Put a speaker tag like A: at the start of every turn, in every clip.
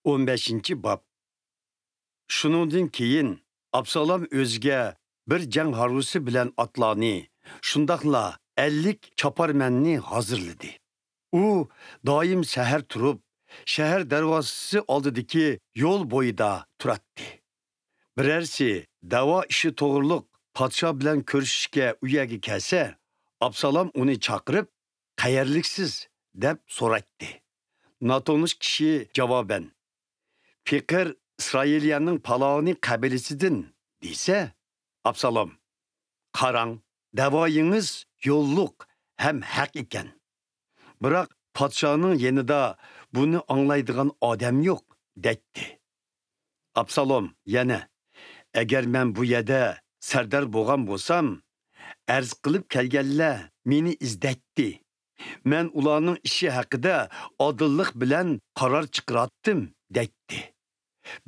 A: 15 bab. Şunundan keyin Absalom o'ziga bir jang harvusi bilan otlarni, shundaqla 50 choparmanni hozirladi. U doim shahar turib, shahar darvozasi oldidagi yo'l bo'yida turadi. Birarsi da'vo ishi to'g'riliq podsho bilan ko'rishishga uyaga kelsa, Absalom uni chaqirib, "Qayerliksiz?" deb so'raydi. Notonish kishi javoban, "Fikr İsrailiyaning Palovni qabilasidan" desa, Absalom, "Qarang, da'voyingiz yo'lliq ham haq ekan. Biroq podshoning yanida buni anglaydigan odam yo'q" deydi. Absalom yana, "Agar men bu yerda sardar bo'lgan bo'lsam, arz qilib kelganlar meni izdaydi. Men ularning ishi haqida odillik bilan qaror chiqaratdim" deydi.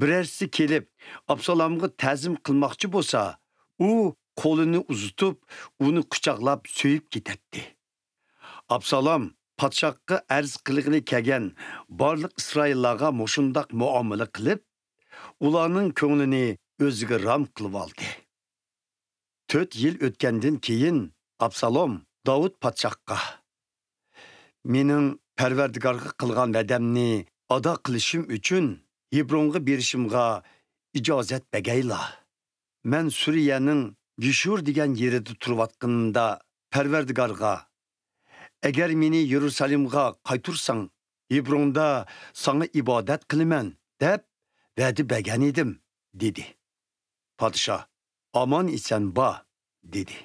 A: Birersi kelib, Absalomga ta'zim qilmoqchi bo'lsa, u qo'lini uzatib, uni quchoqlab so'yib ketadi. Absalom podshohga arz qilgani kelgan barliq Isroillarga mushundoq muomala qilib, ularning ko'nglini o'ziga rom qilib oldi. 4 yil o'tgandan keyin Absalom Davud podshohga, "Mening Parvardigorga qilgan va'damni ado qilishim uchun Hebronga berishimga ijozat bergayla. Men Suriyaning Gishur degan yerida turayotganimda Parvardigorga, agar meni Yerusalimga qaytursang, Hebronda sana ibodat qilaman" deb va'da bergan edim, dedi. Podshoh, "Aman esan bo", dedi.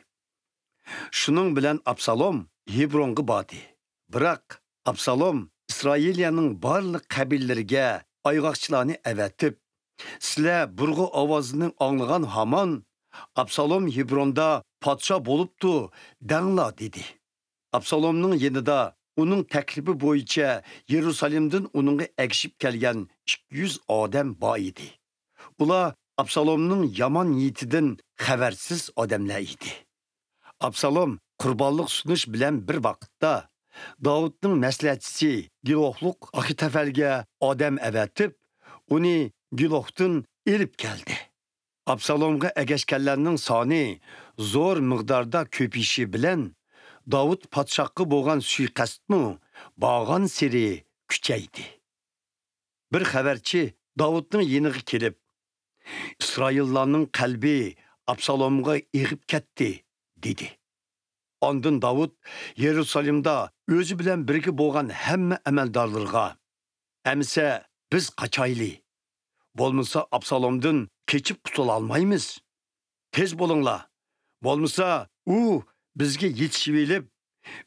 A: Shuning bilan Absalom Hebronga bordi. Biroq Absalom İsrailiyaning barliq qabillarga ayg'oqchilarni avatib, "Sizlar burg'u ovozini anglagan hamon Absalom Hebronda podsho bo'libdi, danglar" dedi. Absalomning yanida uning taklifi bo'yicha Yerusalimdan uningga agishib kelgan 200 odam bor edi. Ular Absalomning yomon niyatidan xabarsiz odamlar edi. Absalom qurbonlik sunish bilan bir vaqtda Davudning maslahatchisi Gilohluq Ahitofalga odam avatib, uni Gilohdan elib keldi. Absalomga agashganlarning soni zo'r miqdorda ko'pishi bilan Davud podshohga bo'lgan suiqasdmi borgan siri kuchaydi. Bir xabarchi Davudning yeniga kelib, "İsraillarning qalbi Absalomga eg'ib ketdi" dedi. Ondan Davud Yerusalimda o'zi bilan birga bo'lgan hamma amaldorlarga, "Amsa biz qochayli. Bo'lmasa Absalomdan kechib qutula olmaymiz. Tez bo'linglar. Bo'lmasa u bizga yetishib elib,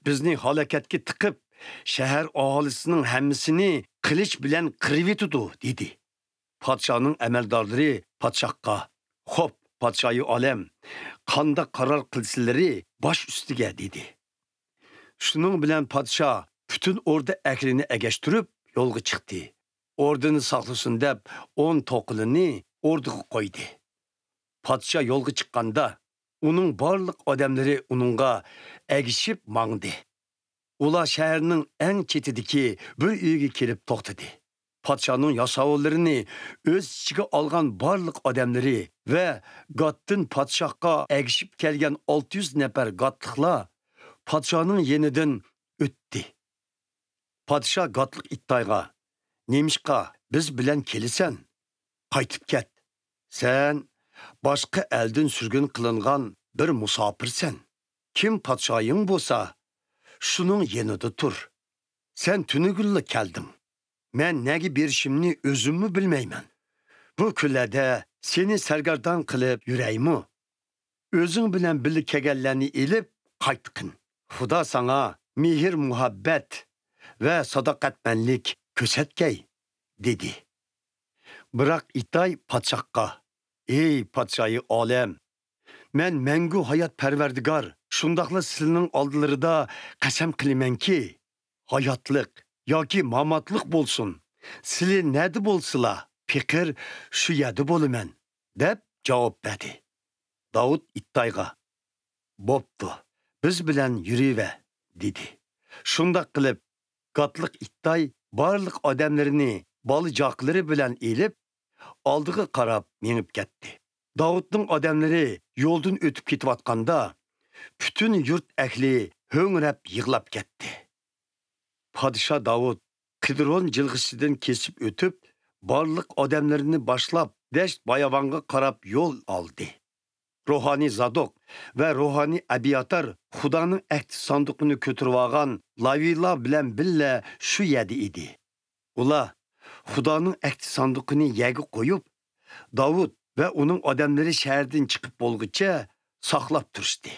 A: bizni halokatga tiqib, shahar aholisining hammasini qilich bilan qirib etadi" dedi. Podshoning amaldorlari podshohga, "Xo'p, podshoyi olam, qanday qaror qilsinlari bosh ustiga" dedi. Shuning bilan podshoh butun o'rda aklini agashtirib yo'lga chiqdi. Ordini saqlasin deb 10 to'qilini o'rdiga qo'ydi. Podshoh yo'lga chiqqanda uning barliq odamlari uningga agishib mangdi. Ular shaharning eng chetidagi bir uyga kelib to'xtadi. Podshoning yasovullarini o'z ichiga olgan barliq odamlari va Gotdan podshohga agishib kelgan 600 nafar gotliqlar podshoning yenidan o'tdi. Podshoh gotliq Ittayga, "Nemishqa biz bilan kelisan? Qaytib ket. Sen boshqa eldan surgun qilingan bir musofirsan. Kim podshoying bo'lsa, shuning yenida tur. Sen tunugilla kelding. Men nega berishimni o'zimmi bilmayman. Bu kunlarda seni sargardon qilib yuraymi? O'zing bilan birga kelganlarni elib qaytqin. Xudo sana mehr muhabbat va sadoqatmanlik ko'rsatgay" dedi. Biroq Itay podshohga, "Ey podshoyi olam, men mangu hayot Parvardigor, shundaqla sizning oldingizda qasam qilamanki, hayotlik yoki mamotlik bo'lsin, sizlar nada bo'lsizlar, fikr shu yerda bo'laman" deb javob berdi. Davud Ittayga, "Bo'pti, biz bilan yuriver" dedi. Shundoq qilib, Gotliq Ittay barliq odamlarini balıcaqları bilan elib, oldiga qarab menib ketdi. Davudning odamlari yo'ldan o'tib ketayotganda, bütün yurt ahli ho'ngrab yig'lab ketdi. Podsho Davud Qidron jilg'isidan kesib o'tib, barliq odamlarini boshlab dasht bayavonga qarab yo'l oldi. Ruhani Zadok ve Ruhani Abiyatar Xudoning ahd sanduqini ko'tarib olgan Laviylar bilan birga shu yerda edi. Ular Xudoning ahd sanduqini yerga qo'yib, Davud ve uning odamlari shahardan chiqib bo'lguncha saqlab turishdi.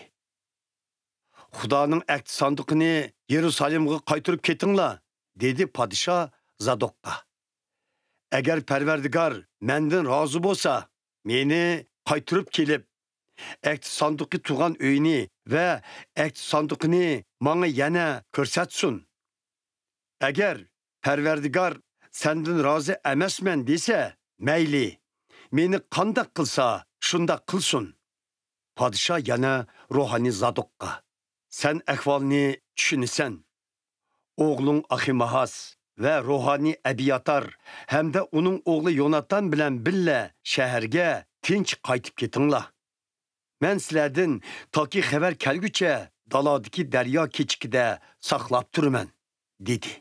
A: Xudoning ahd sanduqini Yerusalimga qaytarib ketinglar, dedi podsho Zadokqa. Agar Parvardigor mendan rozi bo'lsa, meni qaytarib kelib ahd sanduqi turgan uyini ve ahd sanduqini bana yana ko'rsatsin. Agar Parvardigor senden razı emasman dese, mayli, meni qanday qilsa shunda qilsin. Podsho yana Ruhani Zadokqa, sen ahvolni tushunasan. O'g'ling Ahimahas ve Ruhani Abiyatar hamda uning o'g'li Yonatan bilan birga shaharga tinch qaytib ketinglar. Men sizlardan toki xabar kelguncha dalodagi daryo kechikida saqlab turman, dedi.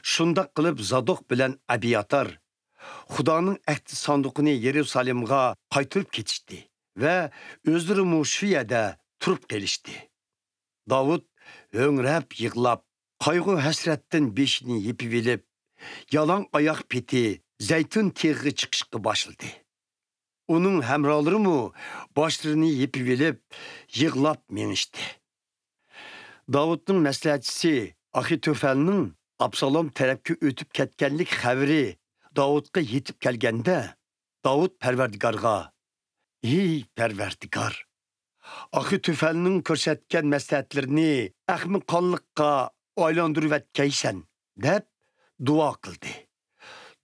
A: Shunda qilib Zadok bilan Abiyatar Xudoning ahd sanduqini Yerusalimga qaytarib ketishdi ve o'zlari shu yerda turib qolishdi. Davud ho'ngrab yig'lab, qayg'u hasratdan beshini yepib elib, yalan oyoq peti zaytun teg'iga chiqishga boshladi. Onun hamrohlari boshlarini yepib elib, yig'lab menishdi. Davudning maslahatchisi Ahitofalning Absalom tarafga o'tib ketganlik xabari Davudga yetib kelganda, Davud Parvardigorga, "Ey Parvardigor, Ahitofalning ko'rsatgan maslahatlarini ahmoqonlikqa aylantirib etkaysan", deb duo qildi.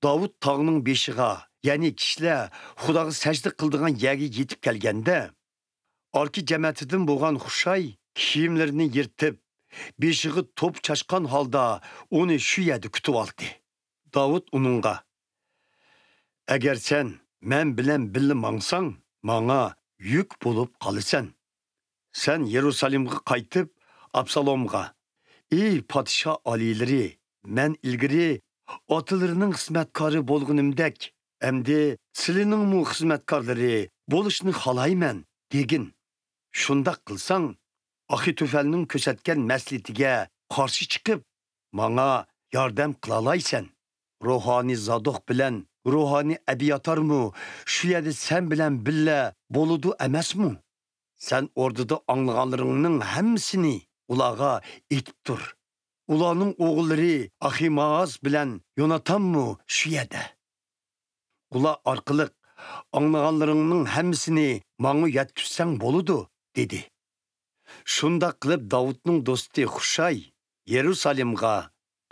A: Davud tog'ning beshiga, ya'ni kishilar Xudoga sajda qildigan yerga yetib kelganda, orki jamiyatidan bo'lgan Xushay kiyimlarini yirtib, beshiga to'p chashqan holda uni shu yerda kutib oldi. Davud uningga, "Agar sen men bilan birga mangsang, menga yuk bo'lib qolasan. Sen Yerusalimga qaytib, Absalomga, ey podsho oliylari, men ilgari otalarning xizmatkori bo'lgunimdek, endi sizlarning xizmatkorlari bo'lishni xohlayman, degin. Shunda qilsang, Ahitofalning ko'rsatgan maslahatiga qarshi chiqib, menga yordam qila olaysan. Ruhani Zadok bilan Ruhani Abiyatarmu shu yerda sen bilan birga bo'ludu emasmi? Sen ordada anglaganlaringning hammasini ularga aytib tur. Ularning o'g'illari Ahimaz bilan Yonatanmu shu yerda. Ular orqali anglaganlaringning hammasini menga yetkazsang bo'ludu", dedi. Shunda qilib Davudning do'sti Xushay Yerusalimga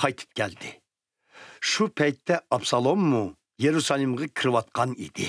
A: qaytib keldi. Shu paytda Absalommu Yerusalimga kirayotgan edi.